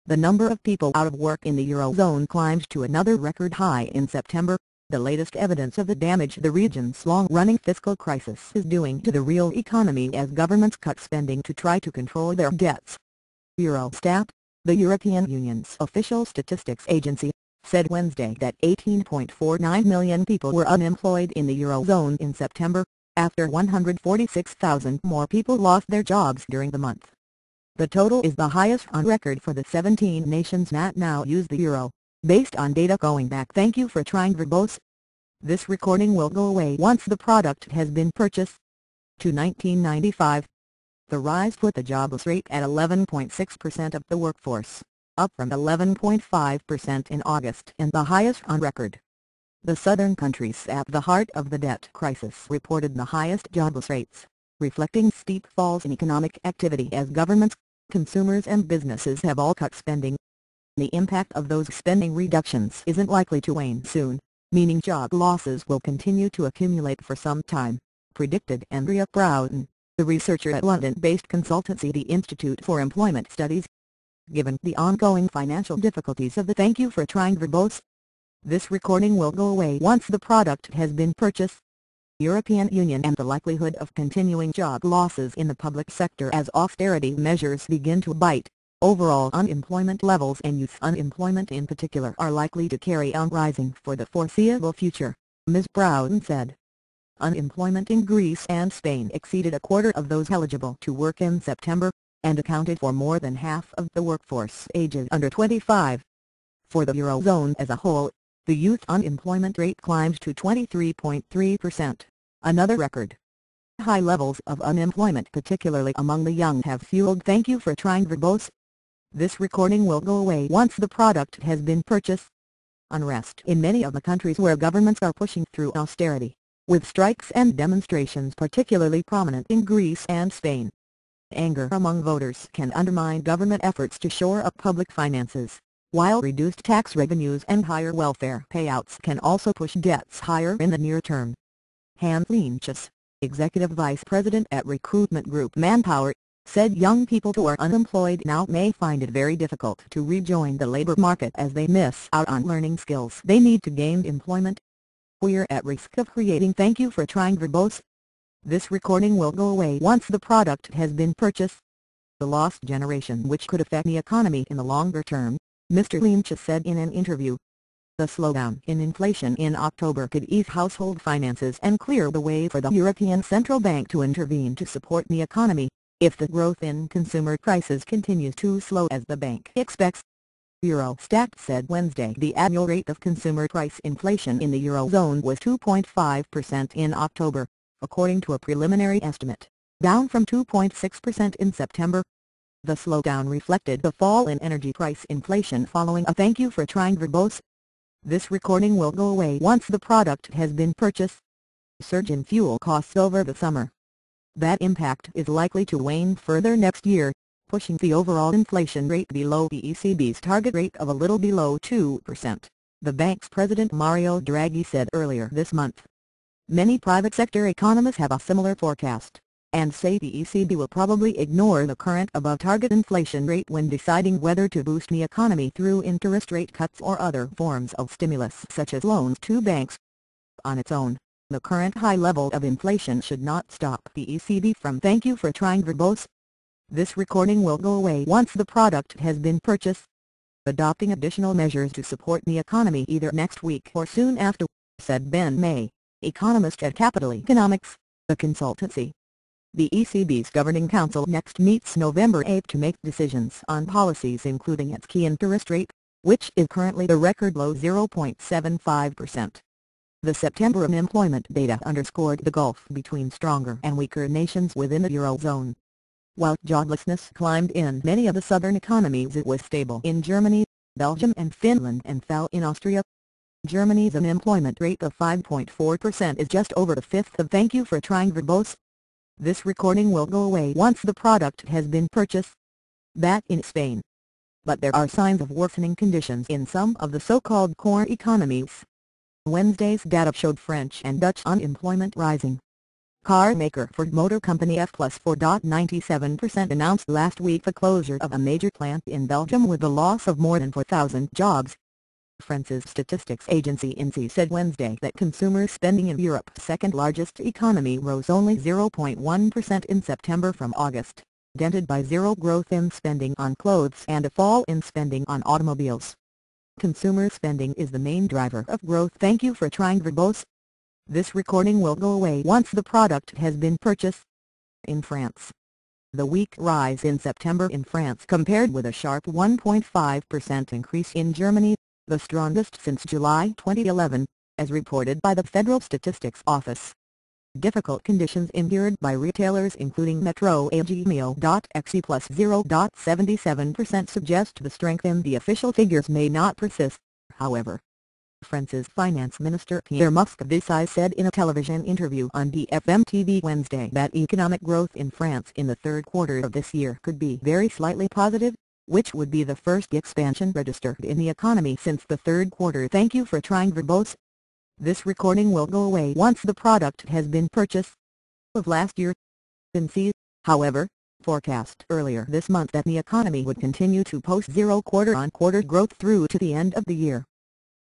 The number of people out of work in the Eurozone climbed to another record high in September, the latest evidence of the damage the region's long-running fiscal crisis is doing to the real economy as governments cut spending to try to control their debts. Eurostat, the European Union's official statistics agency, said Wednesday that 18.49 million people were unemployed in the Eurozone in September, after 146,000 more people lost their jobs during the month. The total is the highest on record for the 17 nations that now use the euro, based on data going back. Thank you for trying verbose. This recording will go away once the product has been purchased. To 1995. The rise put the jobless rate at 11.6% of the workforce, up from 11.5% in August and the highest on record. The southern countries at the heart of the debt crisis reported the highest jobless rates, reflecting steep falls in economic activity as governments, consumers and businesses have all cut spending. The impact of those spending reductions isn't likely to wane soon, meaning job losses will continue to accumulate for some time, predicted Andrea Broughton, the researcher at London-based consultancy the Institute for Employment Studies. Given the ongoing financial difficulties of the Thank you for trying verbose. This recording will go away once the product has been purchased. European Union and the likelihood of continuing job losses in the public sector as austerity measures begin to bite. Overall unemployment levels and youth unemployment in particular are likely to carry on rising for the foreseeable future, Ms. Broughton said. Unemployment in Greece and Spain exceeded a quarter of those eligible to work in September, and accounted for more than half of the workforce ages under 25. For the Eurozone as a whole, the youth unemployment rate climbed to 23.3%, another record. High levels of unemployment particularly among the young have fueled Thank you for trying verbose. This recording will go away once the product has been purchased. Unrest in many of the countries where governments are pushing through austerity, with strikes and demonstrations particularly prominent in Greece and Spain. Anger among voters can undermine government efforts to shore up public finances, while reduced tax revenues and higher welfare payouts can also push debts higher in the near term. Hans Leenches, executive vice president at recruitment group Manpower, said young people who are unemployed now may find it very difficult to rejoin the labor market as they miss out on learning skills they need to gain employment. We're at risk of creating Thank you for trying verbose. This recording will go away once the product has been purchased. The lost generation which could affect the economy in the longer term, Mr. Leenches said in an interview. The slowdown in inflation in October could ease household finances and clear the way for the European Central Bank to intervene to support the economy, if the growth in consumer prices continues to slow as the bank expects. Eurostat said Wednesday the annual rate of consumer price inflation in the Eurozone was 2.5% in October, according to a preliminary estimate, down from 2.6% in September. The slowdown reflected the fall in energy price inflation following a Thank you for trying verbose. This recording will go away once the product has been purchased. Surge in fuel costs over the summer. That impact is likely to wane further next year, pushing the overall inflation rate below the ECB's target rate of a little below 2%, the bank's president Mario Draghi said earlier this month. Many private sector economists have a similar forecast, and say the ECB will probably ignore the current above-target inflation rate when deciding whether to boost the economy through interest rate cuts or other forms of stimulus such as loans to banks. On its own, the current high level of inflation should not stop the ECB from Thank you for trying verbose. This recording will go away once the product has been purchased. Adopting additional measures to support the economy either next week or soon after, said Ben May, economist at Capital Economics, the consultancy. The ECB's Governing Council next meets November 8 to make decisions on policies including its key interest rate, which is currently the record low 0.75%. The September unemployment data underscored the gulf between stronger and weaker nations within the Eurozone. While joblessness climbed in many of the southern economies, it was stable in Germany, Belgium and Finland and fell in Austria. Germany's unemployment rate of 5.4% is just over a fifth of Thank you for trying verbose. This recording will go away once the product has been purchased. That in Spain. But there are signs of worsening conditions in some of the so-called core economies. Wednesday's data showed French and Dutch unemployment rising. Car maker Ford Motor Company F plus 4.97% announced last week the closure of a major plant in Belgium with the loss of more than 4,000 jobs. France's statistics agency INSEE said Wednesday that consumer spending in Europe's second-largest economy rose only 0.1% in September from August, dented by zero growth in spending on clothes and a fall in spending on automobiles. Consumer spending is the main driver of growth. Thank you for trying Verbose. This recording will go away once the product has been purchased. In France, the weak rise in September in France compared with a sharp 1.5% increase in Germany, the strongest since July 2011, as reported by the Federal Statistics Office. Difficult conditions endured by retailers including Metro AG Mio.exe plus 0.77% suggest the strength in the official figures may not persist, however. France's finance minister Pierre Moscovici said in a television interview on BFM TV Wednesday that economic growth in France in the third quarter of this year could be very slightly positive, which would be the first expansion registered in the economy since the third quarter. Thank you for trying Verbose. This recording will go away once the product has been purchased. Of last year, INSEE, however, forecast earlier this month that the economy would continue to post zero quarter-on-quarter growth through to the end of the year.